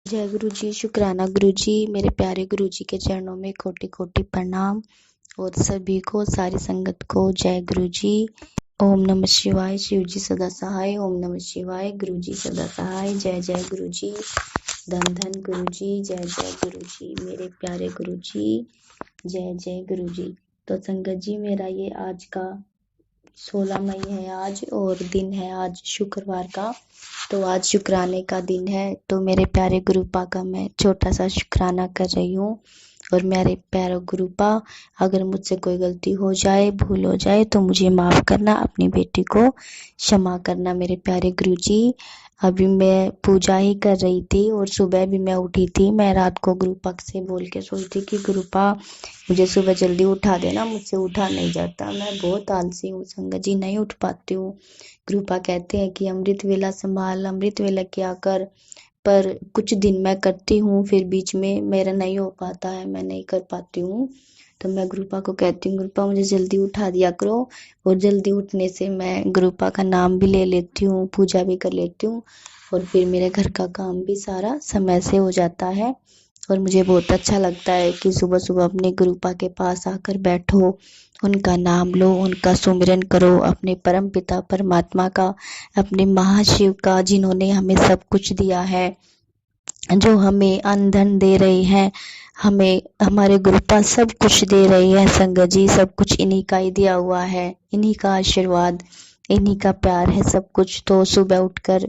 जय गुरु जी, शुक्राना गुरु जी। मेरे प्यारे गुरु जी के चरणों में कोटि कोटि प्रणाम और सभी को, सारी संगत को जय गुरु जी। ओम नमः शिवाय। शिव जी सदा सहाय। ओम नमः शिवाय। गुरु जी सदा सहाय। जय जय गुरु जी। धन धन गुरु जी। जय जय गुरु जी। मेरे प्यारे गुरु जी, जय जय गुरु जी। तो संगत जी, मेरा ये आज का 16 मई है आज, और दिन है आज शुक्रवार का। तो आज शुक्राने का दिन है। तो मेरे प्यारे गुरुपा का मैं छोटा सा शुक्राना कर रही हूँ। और मेरे प्यारे गुरुपा, अगर मुझसे कोई गलती हो जाए, भूल हो जाए, तो मुझे माफ़ करना, अपनी बेटी को क्षमा करना मेरे प्यारे गुरु जी। अभी मैं पूजा ही कर रही थी और सुबह भी मैं उठी थी। मैं रात को गुरुपा से बोल के सोई थी कि गुरुपा मुझे सुबह जल्दी उठा देना, मुझसे उठा नहीं जाता, मैं बहुत आलसी हूँ संगत जी, नहीं उठ पाती हूँ। गुरुपा कहते हैं कि अमृत वेला संभाल, अमृत वेला क्या कर, पर कुछ दिन मैं करती हूँ, फिर बीच में मेरा नहीं हो पाता है, मैं नहीं कर पाती हूँ। तो मैं गुरुपा को कहती हूँ, गुरुपा मुझे जल्दी उठा दिया करो। और जल्दी उठने से मैं गुरुपा का नाम भी ले लेती हूँ, पूजा भी कर लेती हूँ, और फिर मेरे घर का काम भी सारा समय से हो जाता है। और मुझे बहुत अच्छा लगता है कि सुबह सुबह अपने गुरुपा के पास आकर बैठो, उनका नाम लो, उनका सुमिरन करो, अपने परम पिता परमात्मा का, अपने महाशिव का, जिन्होंने हमें सब कुछ दिया है, जो हमें अन्न धन दे रहे हैं, हमें हमारे गुरुपा सब कुछ दे रहे हैं संगत जी। सब कुछ इन्हीं का ही दिया हुआ है, इन्हीं का आशीर्वाद, इन्हीं का प्यार है सब कुछ। तो सुबह उठकर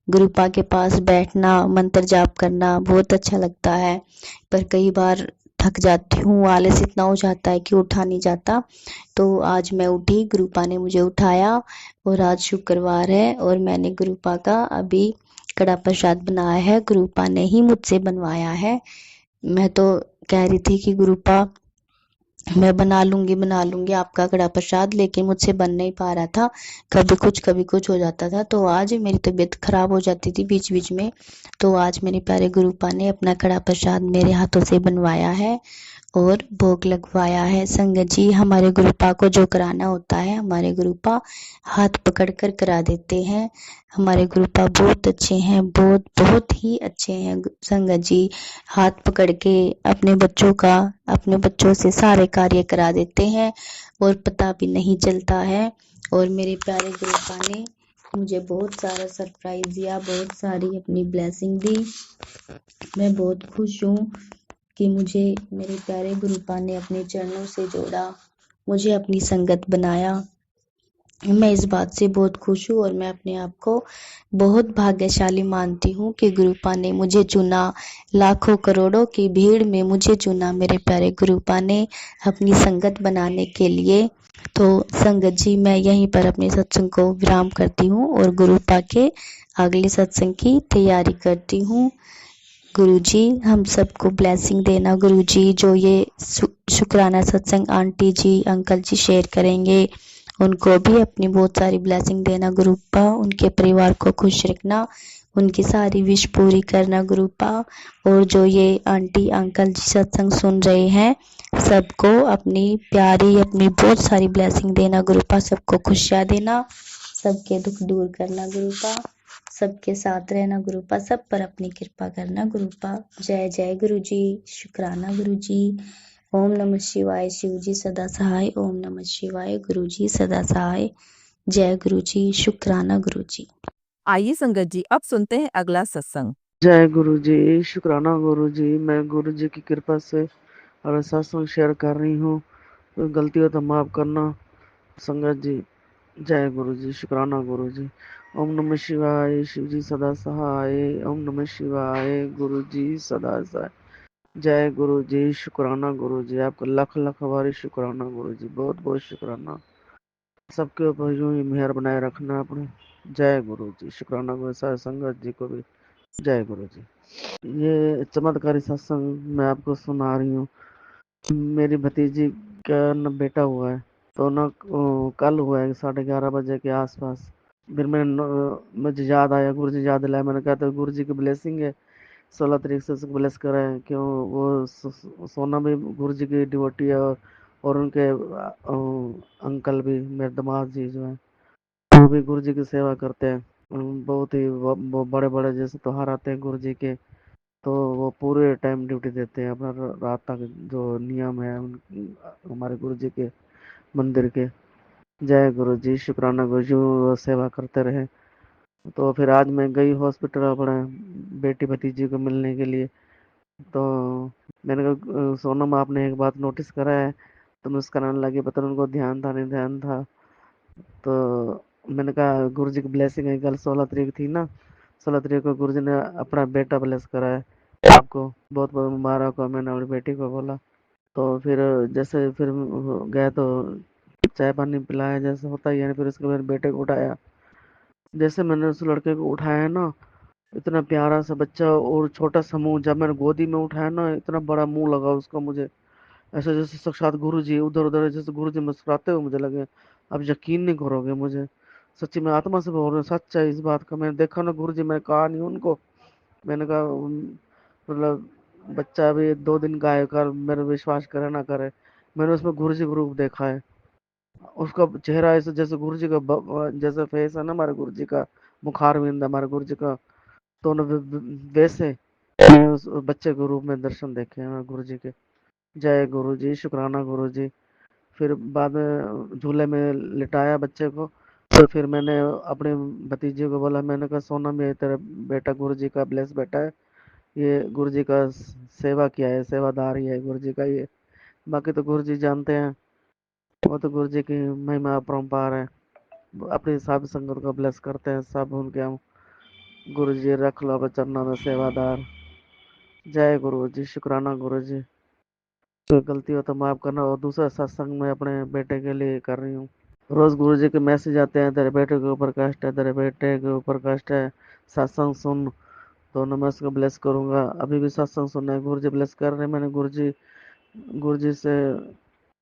गुरुपा के पास बैठना, मंत्र जाप करना बहुत अच्छा लगता है। पर कई बार थक जाती हूँ, आलस इतना हो जाता है कि उठा नहीं जाता। तो आज मैं उठी, गुरुपा ने मुझे उठाया, और आज शुक्रवार है और मैंने गुरुपा का अभी कड़ा प्रसाद बनाया है, गुरुपा ने ही मुझसे बनवाया है। मैं तो कह रही थी कि गुरुपा मैं बना लूंगी आपका कड़ा प्रसाद, लेकिन मुझसे बन नहीं पा रहा था, कभी कुछ हो जाता था। तो आज मेरी तबीयत खराब हो जाती थी बीच बीच में। तो आज मेरे प्यारे गुरुपा ने अपना कड़ा प्रसाद मेरे हाथों से बनवाया है और भोग लगवाया है संगत जी। हमारे गुरुपा को जो कराना होता है, हमारे गुरुपा हाथ पकड़ कर करा देते हैं। हमारे गुरुपा बहुत अच्छे हैं, बहुत बहुत ही अच्छे हैं संगत जी। हाथ पकड़ के अपने बच्चों का, अपने बच्चों से सारे कार्य करा देते हैं और पता भी नहीं चलता है। और मेरे प्यारे गुरुपा ने मुझे बहुत सारा सरप्राइज दिया, बहुत सारी अपनी ब्लेसिंग दी। मैं बहुत खुश हूँ कि मुझे मेरे प्यारे गुरुपा ने अपने चरणों से जोड़ा, मुझे अपनी संगत बनाया। मैं इस बात से बहुत खुश हूँ और मैं अपने आप को बहुत भाग्यशाली मानती हूँ कि गुरुपा ने मुझे चुना, लाखों करोड़ों की भीड़ में मुझे चुना मेरे प्यारे गुरुपा ने अपनी संगत बनाने के लिए। तो संगत जी, मैं यहीं पर अपने सत्संग को विराम करती हूँ और गुरुपा के अगले सत्संग की तैयारी करती हूँ। गुरुजी हम सबको ब्लेसिंग देना गुरुजी। जो ये शुक्राना सत्संग आंटी जी अंकल जी शेयर करेंगे, उनको भी अपनी बहुत सारी ब्लेसिंग देना गुरुपा। उनके परिवार को खुश रखना, उनकी सारी विश पूरी करना गुरुपा। और जो ये आंटी अंकल जी सत्संग सुन रहे हैं, सबको अपनी प्यारी, अपनी बहुत सारी ब्लेसिंग देना गुरुपा। सबको खुशियाँ देना, सबके दुख दूर करना गुरुपा, सबके साथ रहना गुरुपा, सब पर अपनी कृपा करना गुरुपा। जय जय गुरु जी, शुक्राना गुरु जी। ओम नमः शिवाय। शिव जी सदा सहाय। ओम नमः शिवाय। गुरु जी सदा सहाय। जय गुरु जी, शुक्राना गुरु जी। आइए संगत जी, अब सुनते हैं अगला सत्संग। जय गुरु जी, शुक्राना गुरु जी। मैं गुरु जी की कृपा से और सत्संग शेयर कर रही हूँ, तो गलती हो तो माफ करना संगत जी। जय गुरु जी, शुक्राना गुरु जी। ओम नमः शिवाय। शिव जी सदा सहाय। ओम नमः शिवाय। गुरु जी सदा सहाय। जय गुरु जी, शुक्राना गुरु जी। आपका लख लख बारी शुक्राना गुरु जी, बहुत बहुत शुक्राना। सबके ऊपर यूं ही मेहर बनाए रखना अपने। जय गुरु जी, शुक्राना गुरु। सारे संगत जी को भी जय गुरु जी। ये चमत्कारी सत्संग मैं आपको सुना रही हूँ। मेरी भतीजी का न बेटा हुआ है, तो न कल हुआ है 11:30 बजे के आसपास। फिर मुझे याद आया, गुरु जी याद दिलाया। मैंने कहा था गुरु जी की ब्लेसिंग है, 16 तारीख से उसको ब्लेस करा है। क्यों वो सोना भी गुरु जी की डिवोटी है, और उनके अंकल भी, मेरे दामाद जी जो है, वो भी गुरु जी की सेवा करते हैं। बहुत ही बड़े बड़े जैसे त्योहार आते हैं गुरु जी के, तो वो पूरे टाइम ड्यूटी देते हैं अपना, रात तक जो नियम है हमारे गुरु जी के मंदिर के। जय गुरु जी, शुक्राना गुरु जी, वो सेवा करते रहे। तो फिर आज मैं गई हॉस्पिटल अपने बेटी भतीजी को मिलने के लिए। तो मैंने कहा सोनम आपने एक बात नोटिस करा है? तो मुस्कुराने लगी, पता नहीं उनको ध्यान था नहीं ध्यान था। तो मैंने कहा गुरु जी की ब्लेसिंग है, कल 16 तारीख थी ना, 16 तारीख को गुरु जी ने अपना बेटा ब्लेस करा है आपको, बहुत बहुत मुबारक हो, मैंने अपनी बेटी को बोला। तो फिर जैसे फिर गए तो चाय पानी पिलाया जैसे होता ही है, फिर उसके बाद बेटे को उठाया। जैसे मैंने उस लड़के को उठाया ना, इतना प्यारा सा बच्चा और छोटा सा मुंह, जब मैंने गोदी में उठाया ना इतना बड़ा मुंह लगा उसका मुझे, ऐसे जैसे साक्षात गुरु जी उधर उधर, जैसे गुरु जी मुस्कुराते हुए मुझे लगे। आप यकीन नहीं करोगे, मुझे सच्ची में आत्मा से बोल रहे हैं, सच है इस बात का। मैंने देखा ना गुरु जी, मैंने कहा नहीं उनको, मैंने कहा मतलब बच्चा अभी 2 दिन का है, कर मेरे विश्वास करे ना करे, मैंने उसमें गुरु जी का रूप देखा है। उसका चेहरा ऐसे जैसे गुरु जी का जैसे फेस है ना हमारे गुरु जी का, मुखारविंद हमारे गुरु जी का, दोनों वैसे मैंने उस बच्चे के रूप में दर्शन देखे हैं गुरु जी के। जय गुरु जी, शुक्राना गुरु जी। फिर बाद में झूले में लिटाया बच्चे को। तो फिर मैंने अपने भतीजे को बोला, मैंने कहा सोनम ये तेरा बेटा गुरु जी का ब्लेस बेटा है, ये गुरु जी का सेवा किया है, सेवादार ही है गुरु जी का ये। बाकी तो गुरु जी जानते हैं, वो तो गुरु जी की महिमा अपरंपार है, अपनी साधु संगत को ब्लेस करते हैं सब उनके हम। गुरु जी रख लो अपने चरणों में सेवादार। जय गुरु जी, शुक्राना गुरु जी। कोई गलती हो तो माफ करना। और दूसरा सत्संग मैं अपने बेटे के लिए कर रही हूँ। रोज गुरु जी के मैसेज आते हैं, तेरे बेटे के ऊपर कष्ट है, तेरे बेटे के ऊपर कष्ट है, सत्संग सुन। तो मैं उसको ब्लेस करूंगा। अभी भी सत्संग सुनना है, गुरु जी ब्लेस कर रहे हैं। मैंने गुरु जी से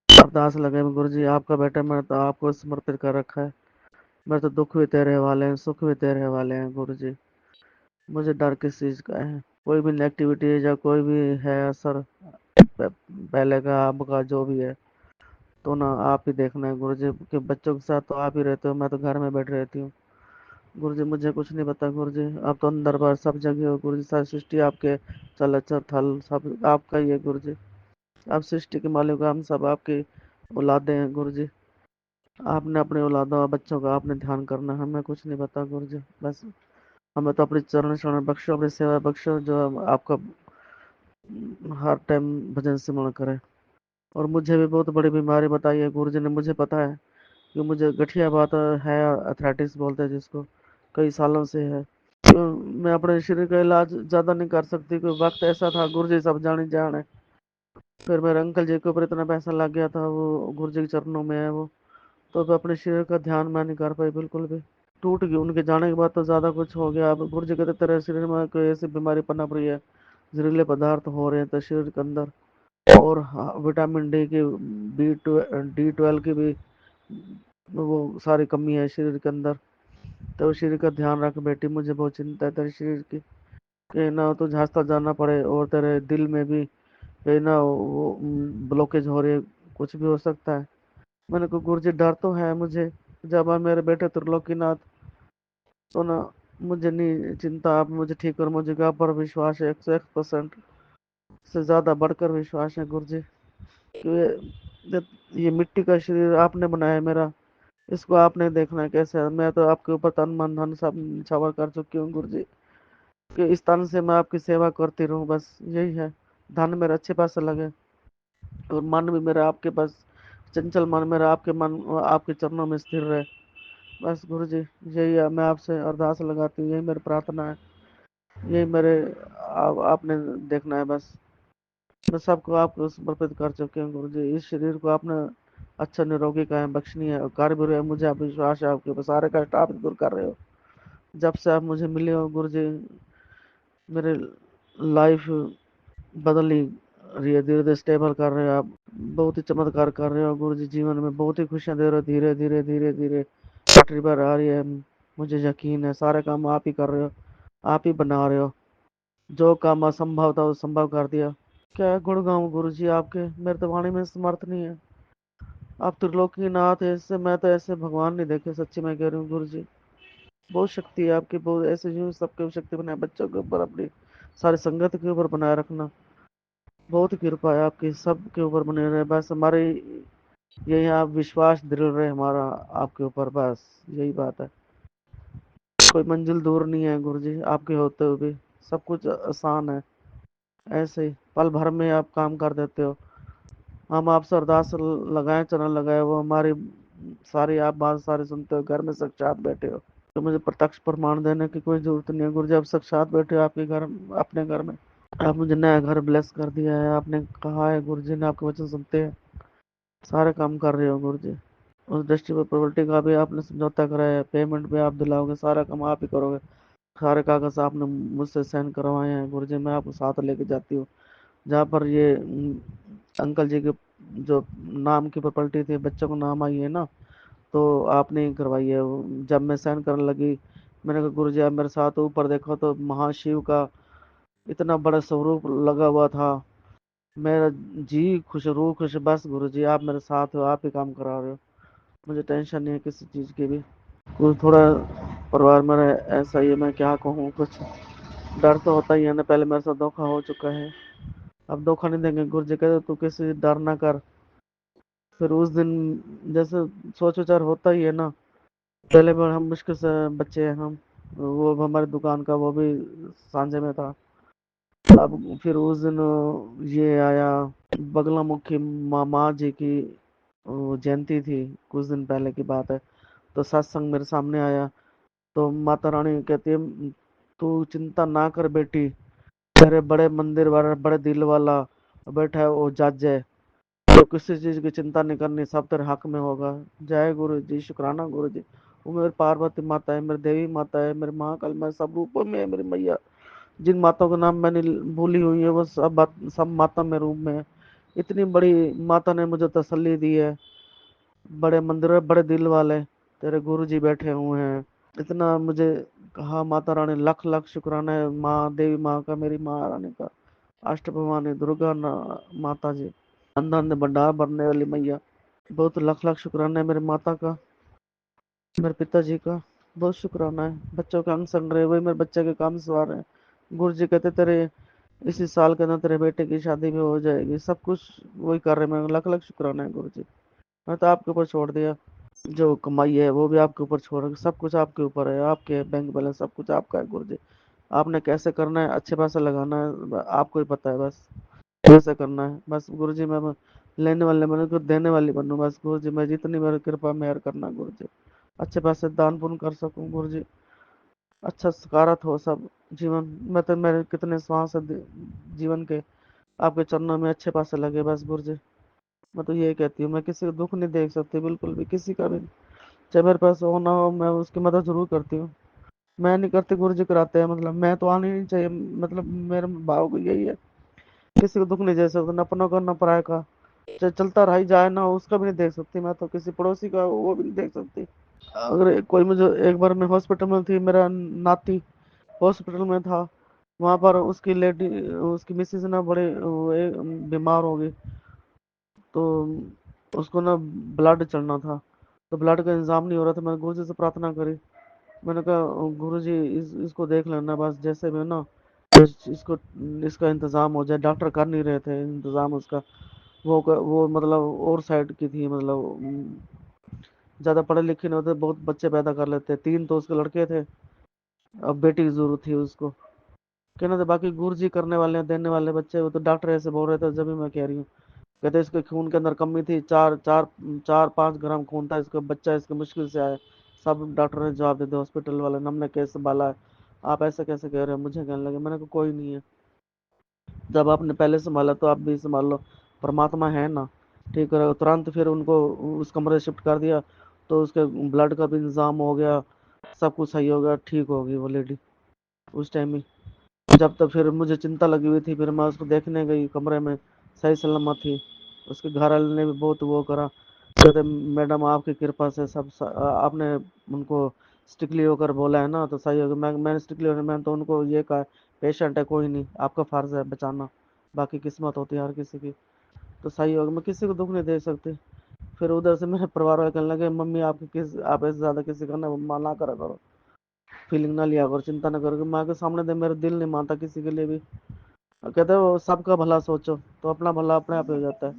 अरदास लगाई, गुरु जी आपका बेटा मैं तो आपको समर्पित कर रखा है, मेरे तो दुख भी तेरे वाले हैं, सुख भी तेरे वाले हैं गुरु जी। मुझे डर किस चीज का है? कोई भी नेगेटिविटी या कोई भी है असर पहले का आपका जो भी है, तो ना आप ही देखना है गुरु जी के बच्चों के साथ, तो आप ही रहते हो, मैं तो घर में बैठ रहती हूँ। गुरु जी मुझे कुछ नहीं पता गुरु जी, आप तो अंदर बाहर सब जगह हो गुरु जी, सारी सृष्टि आपके, चलचर थल सब आपका ही है गुरु जी। आप सृष्टि के मालिक हो, हम सब आपके औलादे हैं गुरु जी। आपने अपने औलादों और बच्चों का आपने ध्यान करना, हमें कुछ नहीं पता गुरु जी। बस हमें तो अपने चरण शरण बख्शो, अपनी सेवा बख्शो, जो हम आपका हर टाइम भजन सिमरण करें। और मुझे भी बहुत बड़ी बीमारी बताई है गुरु जी ने, मुझे पता है कि मुझे गठिया बात है, अथराइटिस बोलते हैं जिसको, कई सालों से है। तो मैं अपने शरीर का इलाज ज्यादा नहीं कर सकती, कोई वक्त ऐसा था गुरु जी सब जाने जाने। फिर मेरे अंकल जी के ऊपर इतना पैसा लग गया था, वो गुरु जी के चरणों में है वो, तो अब अपने शरीर का ध्यान मैं नहीं कर पाई बिल्कुल भी, टूट गई। उनके जाने के बाद तो ज्यादा कुछ हो गया। अब गुरु जी कहते तेरे शरीर में कोई ऐसी बीमारी पनप रही है, जहरीले पदार्थ हो रहे हैं तो शरीर के अंदर, और विटामिन डी की, D12 की भी वो सारी कमी है शरीर के अंदर। तो शरीर का ध्यान रख बेटी, मुझे बहुत चिंता है तेरे शरीर की, कहीं ना तो झांसता जाना पड़े, और तेरे दिल में भी कहीं ना वो ब्लॉकेज हो रही है, कुछ भी हो सकता है। मैंने कहा गुरु जी डर तो है मुझे, जब आप मेरे बेटे त्रिलोकीनाथ, तो ना मुझे नहीं चिंता, आप मुझे ठीक कर, मुझे आप पर विश्वास है, 101% से ज्यादा बढ़कर विश्वास है गुरु जी। कि ये मिट्टी का शरीर आपने बनाया है मेरा, इसको आपने देखना है कैसे है। मैं तो आपके ऊपर तन मन धन सब न्यौछावर कर चुकी हूँ गुरु जी, कि इस तन से मैं आपकी सेवा करती रहूं, बस यही है। धन मेरा अच्छे पास लगे, और मन भी मेरा आपके पास, चंचल मन मेरा आपके मन आपके चरणों में स्थिर रहे। बस गुरु जी यही है, मैं आपसे अरदास लगाती हूँ, यही मेरी प्रार्थना है, यही मेरे आपने देखना है बस। मैं सबको आपको समर्पित कर चुके हैं गुरु जी। इस शरीर को आपने अच्छा निरोगी कायम बख्शनी है, और कार्य भी रहे, मुझे आप विश्वास है आपके ऊपर, सारे कष्ट आप दूर कर रहे हो। जब से आप मुझे मिले हो गुरु जी, मेरे लाइफ बदली रही है, धीरे धीरे स्टेबल कर रहे हो आप, बहुत ही चमत्कार कर रहे हो गुरु जी, जीवन में बहुत ही खुशियां दे रहे हो, धीरे धीरे धीरे धीरे पटरी पर आ रही है। मुझे यकीन है सारे काम आप ही कर रहे हो, आप ही बना रहे हो, जो काम असंभव था वो संभव कर दिया। क्या गुण गाऊं गुरु जी आपके, मेरे तो वाणी में समर्थ नहीं है। आप त्रिलोकीनाथ है, इससे मैं तो ऐसे भगवान नहीं देखे, सच्ची मैं कह रही हूँ गुरु जी। बहुत शक्ति है आपकी, बहुत ऐसे यूं सबके शक्ति बनाए बच्चों के ऊपर अपनी, सारी संगत के ऊपर बनाए रखना। बहुत कृपा है आपकी, सबके ऊपर बने रहे, बस हमारे यही आप विश्वास दृढ़ रहे हमारा आपके ऊपर, बस यही बात है। कोई मंजिल दूर नहीं है गुरु जी, आपके होते हुए भी सब कुछ आसान है। ऐसे ही पल भर में आप काम कर देते हो। हम आपसे अरदास लगाए चरण लगाए, वो हमारी सारी आप बात सारी सुनते हो, घर में साक्षात बैठे हो। तो मुझे प्रत्यक्ष प्रमाण देने की कोई जरूरत नहीं है गुरु जी, आप साक्षात बैठे हो आपके घर, अपने घर में। आप मुझे नया घर ब्लेस कर दिया है, आपने कहा है गुरु जी ने, आपके वचन सुनते हैं, सारे काम कर रहे हो गुरु जी। उस दृष्टि पर प्रॉपर्टी का भी आपने समझौता कराया है, पेमेंट भी आप दिलाओगे, सारा काम आप ही करोगे। सारे कागज आपने मुझसे साइन करवाए हैं गुरु जी, मैं आपको साथ लेके जाती हूँ। जहाँ पर ये अंकल जी के जो नाम की प्रॉपर्टी थी, बच्चों को नाम आई है ना, तो आपने ही करवाई है। जब मैं साइन करने लगी, मैंने कहा गुरु जी आप मेरे साथ हो। ऊपर देखो तो महाशिव का इतना बड़ा स्वरूप लगा हुआ था। मेरा जी खुश, रूह खुश, बस गुरु जी आप मेरे साथ हो, आप ही काम करा रहे हो, मुझे टेंशन नहीं है किसी चीज़ की भी। कुछ थोड़ा परिवार मेरा ऐसा ही है, मैं क्या कहूँ, कुछ डर तो होता ही है ना, पहले मेरे साथ धोखा हो चुका है, अब धोखा नहीं देंगे। गुरु जी कहते तू किसी डर ना कर। फिर उस दिन जैसे सोच विचार होता ही है ना, पहले बार हम मुश्किल से बच्चे हैं हम, वो हमारी दुकान का वो भी सांझे में था। अब फिर उस दिन ये आया, बगला मुखी माँ जी की वो जयंती थी, कुछ दिन पहले की बात है। तो सत्संग मेरे सामने आया, तो माता रानी कहती है तू चिंता ना कर बेटी, तेरे बड़े मंदिर वाला बड़े दिल वाला बैठा है वो जज है, तो किसी चीज की चिंता नहीं करनी, सब तेरे हक में होगा। जय गुरु जी, शुक्राना गुरु जी। वो मेरी पार्वती माता है, मेरी देवी माता है, मेरी महाकाल, मैं सब रूपों में है मेरी मैया। जिन माताओं का नाम मैंने भूली हुई है वो सब माता में रूप में है। इतनी बड़ी माता ने मुझे तसल्ली दी है, बड़े मंदिर बड़े दिल वाले तेरे गुरु जी बैठे हुए हैं। इतना मुझे कहा माता रानी, लख लख शुक्राना है माँ देवी माँ का, मेरी माँ रानी का, अष्ट भवानी दुर्गा माता जी, धन धन भंडार भरने वाली मैया। बहुत लख लख शुक्राना है मेरे माता का, मेरे पिताजी का, बहुत शुक्राना है। बच्चों के अंग संग रहे, वही मेरे बच्चे के काम सवार है। गुरु जी कहते तेरे इसी साल के अंदर तेरे बेटे की शादी भी हो जाएगी, सब कुछ वही कर रहे। मैं लख लख शुक्राना है गुरु जी। मैं तो आपके ऊपर छोड़ दिया, जो कमाई है वो भी आपके ऊपर छोड़, सब कुछ आपके ऊपर है, आपके बैंक बैलेंस सब कुछ आपका है गुरु जी। आपने कैसे करना है, अच्छे पैसे लगाना है, आपको ही पता है, बस कैसे करना है। बस गुरु जी मैं लेने वाले मैंने को देने वाली बनूं, बस गुरु जी मैं जितनी मेरी कृपा मेहर करना गुरु जी, अच्छे पैसे दान पुण्य कर सकूं गुरु जी, अच्छा सकारात्मक हो सब जीवन। मैं तो मेरे कितने श्वास है जीवन के आपके चरणों में अच्छे पासे लगे, बस गुरु जी मैं तो यही कहती हूँ। मैं किसी का दुख नहीं देख सकती बिल्कुल भी, किसी का भी, चाहे मेरे पास हो ना हो, मैं उसकी मदद जरूर करती हूँ। मैं नहीं करती, गुरु जी कराते हैं, मतलब मैं तो आनी नहीं चाहिए, मतलब मेरे भाव को यही है, किसी को दुख नहीं दे सकता, न अपनों का न पराये का, चाहे चलता रह ही जाए ना, उसका भी नहीं देख सकती मैं तो, किसी पड़ोसी का वो भी नहीं देख सकती। अगर कोई मुझे, एक बार मैं हॉस्पिटल में थी, मेरा नाती हॉस्पिटल में था, वहां पर उसकी लेडी, उसकी मिसेज ना बड़े बीमार हो गई, तो उसको ना ब्लड चढ़ना था, तो ब्लड का इंतजाम नहीं हो रहा था। मैं गुरु जी से प्रार्थना करी, मैंने कहा गुरु जी इसको देख लेना, बस जैसे भी ना इसको इसका इंतजाम हो जाए। डॉक्टर कर नहीं रहे थे इंतजाम उसका, वो मतलब और साइड की थी, मतलब ज्यादा पढ़े लिखे नहीं होते, बहुत बच्चे पैदा कर लेते, तीन तो उसके लड़के थे, अब बेटी की जरूरत थी उसको। कहना था बाकी गुरु जी करने वाले हैं, देने वाले बच्चे, वो तो डॉक्टर ऐसे बोल रहे थे, जब भी मैं कह रही हूँ। कहते इसके खून के अंदर कमी थी, चार चार 4-5 ग्राम खून था, इसका बच्चा इसके मुश्किल से आया। सब डॉक्टर ने जवाब दे दिया, हॉस्पिटल वाले ने, हमने कैसे बाला है, आप ऐसे कैसे कह रहे हैं। मुझे कहने लगे, मैंने कहा कोई नहीं है, जब आपने पहले संभाला तो आप भी संभाल लो, परमात्मा है ना, ठीक है। तुरंत फिर उनको उस कमरे शिफ्ट कर दिया, तो उसके ब्लड का भी इंतजाम हो गया, सब कुछ सही हो गया, ठीक हो गई वो लेडी उस टाइम ही। जब तक फिर मुझे चिंता लगी हुई थी, फिर मैं उसको देखने गई, कमरे में सही सलामत थी। उसके घर वाले ने भी बहुत वो करा, कहते मैडम आपकी कृपा से सब आपने उनको स्ट्रिक्टली होकर बोला है ना, तो सही होगा। मैंने स्ट्रिक्टली होकर, मैंने तो उनको ये कहा पेशेंट है, कोई नहीं, आपका फर्ज है बचाना, बाकी किस्मत होती है हर किसी की, तो सही होगा। मैं किसी को दुख नहीं दे सकती। फिर उधर से मेरे परिवार वाले कहने लगे, मम्मी आपकी किस आप ऐसे ज्यादा किसी का ना मना करा करो, फीलिंग ना लिया करो, चिंता ना करो कि माँ के सामने दे, मेरा दिल नहीं मानता किसी के लिए भी। कहते हो सबका भला सोचो तो अपना भला अपने आप ही हो जाता है।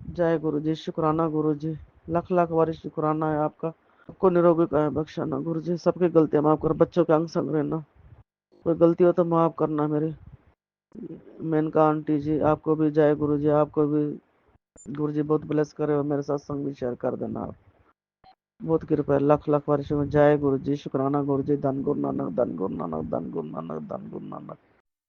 जय गुरु जी, शुक्राना गुरु जी, लाख लाख बार शुक्राना है आपका। सबको निरोगी काया बख्शाना गुरु जी, सबकी गलतियां माफ कर, बच्चों के अंग संग रहना, कोई गलती हो तो माफ करना मेरी। मेनका आंटी जी आपको भी जय गुरु जी, आपको भी गुरु जी बहुत ब्लेस करे और मेरे साथ संग भी शेयर कर देना आप, बहुत कृपा है, लाख लाख बार शुक्र। जय गुरु जी, शुक्राना गुरु जी, धन गुरु नानक, धन गुरु नानक, धन गुरु नानक, धन गुरु नानक।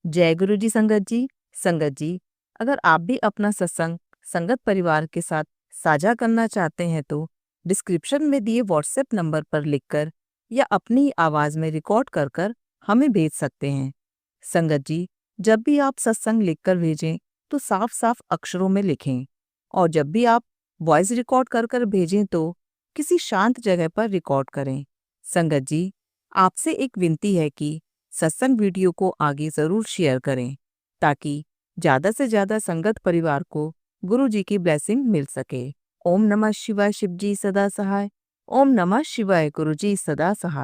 जय गुरु जी संगत जी, अगर आप भी अपना सत्संग संगत परिवार के साथ साझा करना चाहते हैं तो डिस्क्रिप्शन में दिए व्हाट्सएप नंबर पर लिखकर या अपनी आवाज में रिकॉर्ड कर कर हमें भेज सकते हैं। संगत जी, जब भी आप सत्संग लिखकर भेजें तो साफ साफ अक्षरों में लिखें, और जब भी आप वॉइस रिकॉर्ड कर कर भेजें तो किसी शांत जगह पर रिकॉर्ड करें। संगत जी, आपसे एक विनती है कि सत्संग वीडियो को आगे जरूर शेयर करें ताकि ज्यादा से ज्यादा संगत परिवार को गुरु जी की ब्लेसिंग मिल सके। ओम नमः शिवाय, शिव जी सदा सहाय। ओम नमः शिवाय, गुरु जी सदा सहाय।